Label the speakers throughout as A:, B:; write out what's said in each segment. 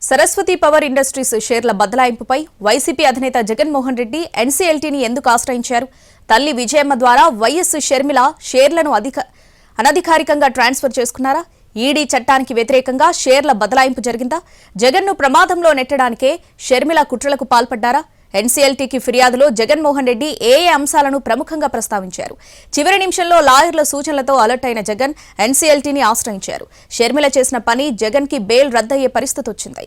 A: Saraswati power industries షేర్ల బదలాయింపుపై YCP అధినేత జగన్మోహన్ రెడ్డి ఎన్సీఎల్టీని ఎందుకు ఆశ్రయించారు? తల్లి విజయమ్మ ద్వారా వైఎస్ షర్మిల షేర్లను అనధికారికంగా ట్రాన్స్ఫర్ చేసుకున్నారా? ఈడీ చట్టానికి వ్యతిరేకంగా షేర్ల బదలాయింపు జరిగిందా? జగన్ను ప్రమాదంలో నెట్టడానికే షర్మిల కుట్రలకు పాల్పడ్డారా? ఎన్సీఎల్టీకి ఫిర్యాదులో జగన్మోహన్ రెడ్డి ఏ అంశాలను ప్రముఖంగా ప్రస్తావించారు? చివరి నిమిషంలో లాయర్ల సూచనలతో అలర్ట్ అయిన జగన్ ఎన్సీఎల్టీని ఆశ్రయించారు. షర్మిల చేసిన పని జగన్ కి బెయిల్ రద్దయ్యే పరిస్థితి వచ్చింది.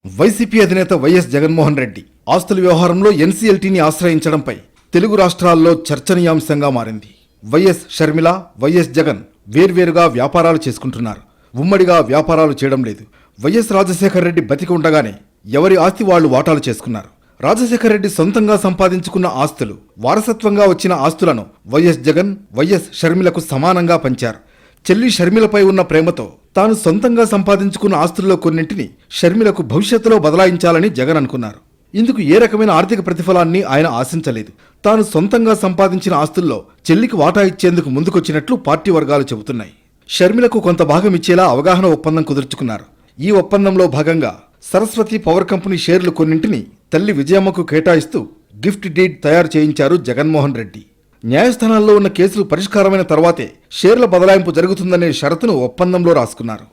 B: వైసీపీ అధినేత వైఎస్ జగన్మోహన్ రెడ్డి ఆస్తుల వ్యవహారంలో ఎన్సీఎల్టీని ఆశ్రయించడంపై తెలుగు రాష్ట్రాల్లో చర్చనీయాంశంగా మారింది. వైఎస్ షర్మిల, వైఎస్ జగన్ వేర్వేరుగా వ్యాపారాలు చేసుకుంటున్నారు. ఉమ్మడిగా వ్యాపారాలు చేయడం లేదు. వైఎస్ రాజశేఖర రెడ్డి బతికి ఉండగానే ఎవరి ఆస్తి వాళ్లు వాటాలు చేసుకున్నారు. రాజశేఖర రెడ్డి సొంతంగా సంపాదించుకున్న ఆస్తులు, వారసత్వంగా వచ్చిన ఆస్తులను వైఎస్ జగన్, వైఎస్ షర్మిలకు సమానంగా పంచారు. చెల్లి షర్మిలపై ఉన్న ప్రేమతో తాను సొంతంగా సంపాదించుకున్న ఆస్తుల్లో కొన్నింటిని షర్మిలకు భవిష్యత్తులో బదలాయించాలని జగన్ అనుకున్నారు. ఇందుకు ఏ రకమైన ఆర్థిక ప్రతిఫలాన్ని ఆయన ఆశించలేదు. తాను సొంతంగా సంపాదించిన ఆస్తుల్లో చెల్లికి వాటా ఇచ్చేందుకు ముందుకొచ్చినట్లు పార్టీ వర్గాలు చెబుతున్నాయి. షర్మిలకు కొంత భాగం ఇచ్చేలా అవగాహన ఒప్పందం కుదుర్చుకున్నారు. ఈ ఒప్పందంలో భాగంగా సరస్వతి పవర్ కంపెనీ షేర్లు కొన్నింటిని తల్లి విజయమ్మకు కేటాయిస్తూ గిఫ్ట్ డీడ్ తయారు చేయించారు జగన్మోహన్ రెడ్డి. న్యాయస్థానాల్లో ఉన్న కేసులు పరిష్కారమైన తర్వాతే షేర్ల బదలాయింపు జరుగుతుందనే షరతును ఒప్పందంలో రాసుకున్నారు.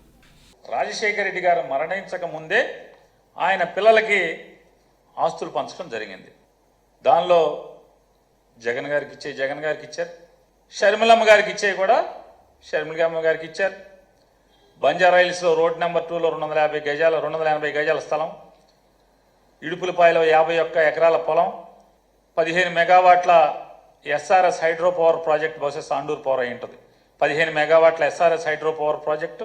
C: రాజశేఖర రెడ్డి గారు మరణించక ముందే ఆయన పిల్లలకి ఆస్తులు పంచడం జరిగింది. దానిలో జగన్ గారికి ఇచ్చారు, షర్మిలమ్మ గారికి ఇచ్చే కూడా షర్మిలమ్మ గారికి ఇచ్చారు. బంజారాయిల్స్లో రోడ్ నెంబర్ 2లో 280 గజాల స్థలం, ఇడుపులపాయలో 51 ఎకరాల పొలం, 15 మెగావాట్ల ఎస్ఆర్ఎస్ హైడ్రో పవర్ ప్రాజెక్ట్, బహుశా సాండూర్ పవర్ అయి ఉంటుంది. 15 మెగావాట్ల SRS hydro power project.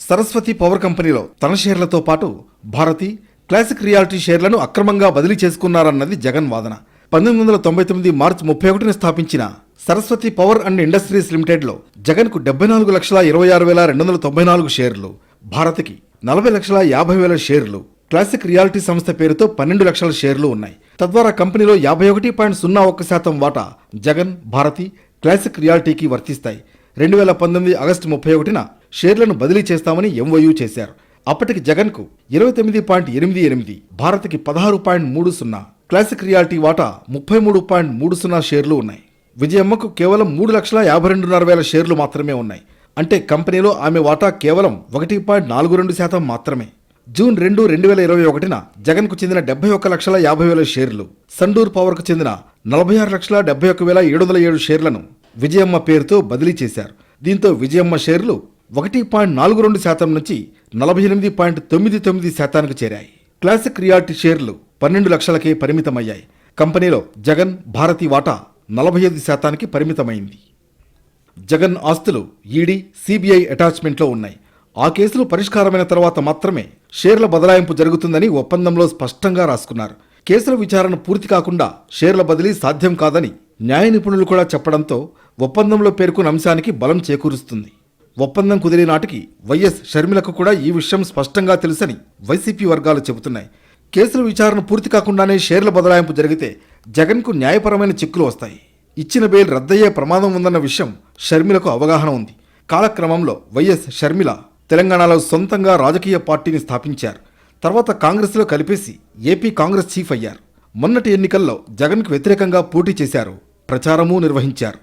B: Saraswati power కంపెనీలో తన షేర్లతో పాటు భారతి, క్లాసిక్ రియాలిటీ షేర్లను అక్రమంగా బదిలీ చేసుకున్నారన్నది జగన్ వాదన. 1999 మార్చి 31న స్థాపించిన సరస్వతి పవర్ అండ్ ఇండస్ట్రీస్ లిమిటెడ్లో జగన్కు 74,26,294 షేర్లు, భారతికి 40,50,000 షేర్లు, క్లాసిక్ రియాలిటీ సంస్థ పేరుతో 12 లక్షల షేర్లు ఉన్నాయి. తద్వారా కంపెనీలో 51.01% వాటా జగన్, భారతి, క్లాసిక్ రియాలిటీకి వర్తిస్తాయి. 2019 ఆగస్టు 31న షేర్లను బదిలీ చేస్తామని ఎంఓయూ చేశారు. అప్పటికి జగన్కు 29.88, భారత్కి 16.30, క్లాసిక్ రియాలిటీ వాటా 33.30 షేర్లు ఉన్నాయి. విజయమ్మకు కేవలం 3,52,500 షేర్లు మాత్రమే ఉన్నాయి. అంటే కంపెనీలో ఆమె వాటా కేవలం 1.42% మాత్రమే. జూన్ 2, 2021న జగన్కు చెందిన 71,50,000 షేర్లు, సండూర్ పవర్కు చెందిన 46,71,707 షేర్లను విజయమ్మ పేరుతో బదిలీ చేశారు. దీంతో విజయమ్మ షేర్లు 1.42% నుంచి 48.99%కు చేరాయి. క్లాసిక్ రియాలిటీ షేర్లు 12 లక్షలకే పరిమితమయ్యాయి. కంపెనీలో జగన్, భారతి వాటా 45%కి పరిమితమైంది. జగన్ ఆస్తులు ఈడీ, సిబిఐ అటాచ్మెంట్లో ఉన్నాయి. ఆ కేసులు పరిష్కారమైన తర్వాత మాత్రమే షేర్ల బదలాయింపు జరుగుతుందని ఒప్పందంలో స్పష్టంగా రాసుకున్నారు. కేసుల విచారణ పూర్తి కాకుండా షేర్ల బదిలీ సాధ్యం కాదని న్యాయ నిపుణులు కూడా చెప్పడంతో ఒప్పందంలో పేర్కొన్న అంశానికి బలం చేకూరుస్తుంది. ఒప్పందం కుదిరే నాటికి వైఎస్ షర్మిలకు కూడా ఈ విషయం స్పష్టంగా తెలుసని వైసీపీ వర్గాలు చెబుతున్నాయి. కేసుల విచారణ పూర్తి కాకుండానే షేర్ల బదలాయింపు జరిగితే జగన్కు న్యాయపరమైన చిక్కులు వస్తాయి. ఇచ్చిన బెయిల్ రద్దయ్యే ప్రమాదం ఉందన్న విషయం షర్మిలకు అవగాహన ఉంది. కాలక్రమంలో వైఎస్ షర్మిల తెలంగాణలో సొంతంగా రాజకీయ పార్టీని స్థాపించారు. తర్వాత కాంగ్రెస్లో కలిపేసి ఏపీ కాంగ్రెస్ చీఫ్ అయ్యారు. మొన్నటి ఎన్నికల్లో జగన్కు వ్యతిరేకంగా పోటీ చేశారు, ప్రచారమూ నిర్వహించారు.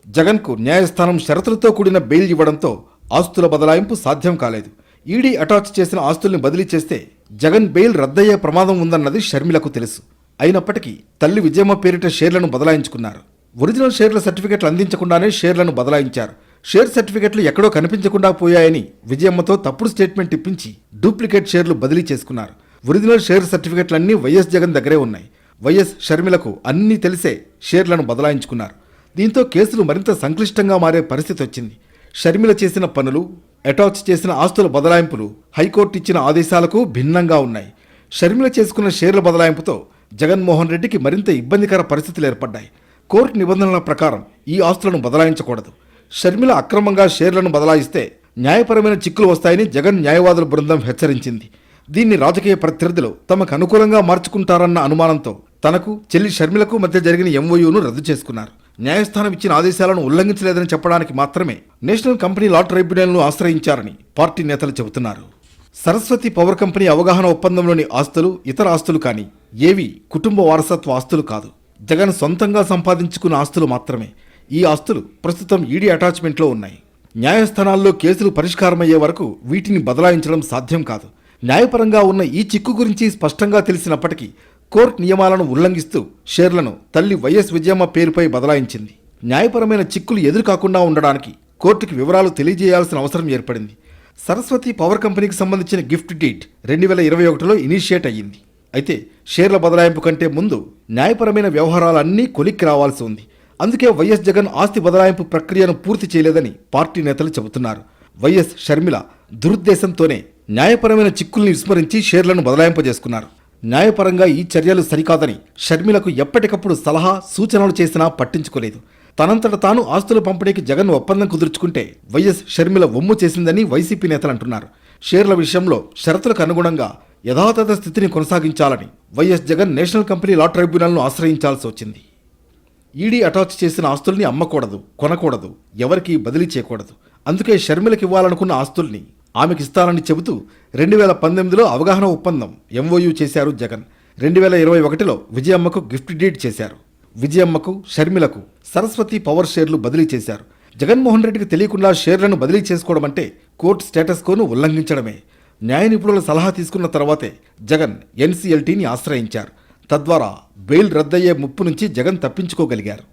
B: జగన్కు న్యాయస్థానం షరతులతో కూడిన బెయిల్ ఇవ్వడంతో ఆస్తుల బదలాయింపు సాధ్యం కాలేదు. ఈడీ అటాచ్ చేసిన ఆస్తుల్ని బదిలీ చేస్తే జగన్ బెయిల్ రద్దయ్యే ప్రమాదం ఉందన్నది షర్మిలకు తెలుసు. అయినప్పటికీ తల్లి విజయమ్మ పేరిట షేర్లను బదలాయించుకున్నారు. ఒరిజినల్ షేర్ల సర్టిఫికెట్లు అందించకుండానే షేర్లను బదలాయించారు. షేర్ సర్టిఫికెట్లు ఎక్కడో కనిపించకుండా పోయాయని విజయమ్మతో తప్పుడు స్టేట్మెంట్ ఇప్పించి డూప్లికేట్ షేర్లు బదిలీ చేసుకున్నారు. ఒరిజినల్ షేర్ సర్టిఫికెట్లన్నీ వైఎస్ జగన్ దగ్గరే ఉన్నాయి. వైఎస్ షర్మిలకు అన్నీ తెలిసే షేర్లను బదలాయించుకున్నారు. దీంతో కేసులు మరింత సంక్లిష్టంగా మారే పరిస్థితి వచ్చింది. షర్మిల చేసిన పనులు, అటాచ్ చేసిన ఆస్తుల బదలాయింపులు హైకోర్టు ఇచ్చిన ఆదేశాలకు భిన్నంగా ఉన్నాయి. షర్మిల చేసుకున్న షేర్ల బదలాయింపుతో జగన్మోహన్ రెడ్డికి మరింత ఇబ్బందికర పరిస్థితులు ఏర్పడ్డాయి. కోర్టు నిబంధనల ప్రకారం ఈ ఆస్తులను బదలాయించకూడదు. షర్మిల అక్రమంగా షేర్లను బదలాయిస్తే న్యాయపరమైన చిక్కులు వస్తాయని జగన్ న్యాయవాదుల బృందం హెచ్చరించింది. దీన్ని రాజకీయ ప్రత్యర్థులు తమకు అనుకూలంగా మార్చుకుంటారన్న అనుమానంతో తనకు, చెల్లి షర్మిలకు మధ్య జరిగిన ఎంఓయూను రద్దు చేసుకున్నారు. న్యాయస్థానం ఇచ్చిన ఆదేశాలను ఉల్లంఘించలేదని చెప్పడానికి మాత్రమే నేషనల్ కంపెనీ లా ట్రైబ్యునల్ను ఆశ్రయించారని పార్టీ నేతలు చెబుతున్నారు. సరస్వతి పవర్ కంపెనీ అవగాహన ఒప్పందంలోని ఆస్తులు ఇతర ఆస్తులు కానీ ఏవి కుటుంబ వారసత్వ ఆస్తులు కాదు. జగన్ సొంతంగా సంపాదించుకున్న ఆస్తులు మాత్రమే. ఈ ఆస్తులు ప్రస్తుతం ఈడీ అటాచ్మెంట్లో ఉన్నాయి. న్యాయస్థానాల్లో కేసులు పరిష్కారమయ్యే వరకు వీటిని బదలాయించడం సాధ్యం కాదు. న్యాయపరంగా ఉన్న ఈ చిక్కు గురించి స్పష్టంగా తెలిసినప్పటికీ కోర్టు నియమాలను ఉల్లంఘిస్తూ షేర్లను తల్లి వైఎస్ విజయమ్మ పేరుపై బదలాయించింది. న్యాయపరమైన చిక్కులు ఎదురుకాకుండా ఉండడానికి కోర్టుకి వివరాలు తెలియజేయాల్సిన అవసరం ఏర్పడింది. సరస్వతి పవర్ కంపెనీకి సంబంధించిన గిఫ్ట్ డీడ్ 2021లో ఇనిషియేట్ అయ్యింది. అయితే షేర్ల బదలాయింపు కంటే ముందు న్యాయపరమైన వ్యవహారాలన్నీ కొలిక్కి రావాల్సి ఉంది. అందుకే వైఎస్ జగన్ ఆస్తి బదలాయింపు ప్రక్రియను పూర్తి చేయలేదని పార్టీ నేతలు చెబుతున్నారు. వైఎస్ షర్మిల దురుద్దేశంతోనే న్యాయపరమైన చిక్కుల్ని విస్మరించి షేర్లను బదలాయింపజేసుకున్నారు. న్యాయపరంగా ఈ చర్యలు సరికాదని షర్మిలకు ఎప్పటికప్పుడు సలహా సూచనలు చేసినా పట్టించుకోలేదు. తనంతట తాను ఆస్తుల పంపిణీకి జగన్ ఒప్పందం కుదుర్చుకుంటే వైఎస్ షర్మిల ఒమ్ము చేసిందని వైసీపీ నేతలు అంటున్నారు. షేర్ల విషయంలో షరతులకు అనుగుణంగా యథాతథ స్థితిని కొనసాగించాలని YS Jagan national company law ట్రైబ్యునల్ను ఆశ్రయించాల్సి వచ్చింది. ఈడీ అటాచ్ చేసిన ఆస్తుల్ని అమ్మకూడదు, కొనకూడదు, ఎవరికీ బదిలీ చేయకూడదు. అందుకే షర్మిలకు ఇవ్వాలనుకున్న ఆస్తుల్ని ఆమెకిస్తానని చెబుతూ 2018లో అవగాహన ఒప్పందం MOU చేశారు జగన్. 2021లో విజయమ్మకు గిఫ్ట్ డీడ్ చేశారు. విజయమ్మకు షర్మిలకు సరస్వతి పవర్ షేర్లు బదిలీ చేశారు. జగన్మోహన్ రెడ్డికి తెలియకుండా షేర్లను బదిలీ చేసుకోవడం అంటే కోర్టు స్టేటస్ కోను ఉల్లంఘించడమే. న్యాయ నిపుణుల సలహా తీసుకున్న తర్వాతే జగన్ NCLTని ఆశ్రయించారు. తద్వారా బెయిల్ రద్దయ్యే ముప్పు నుంచి జగన్ తప్పించుకోగలిగారు.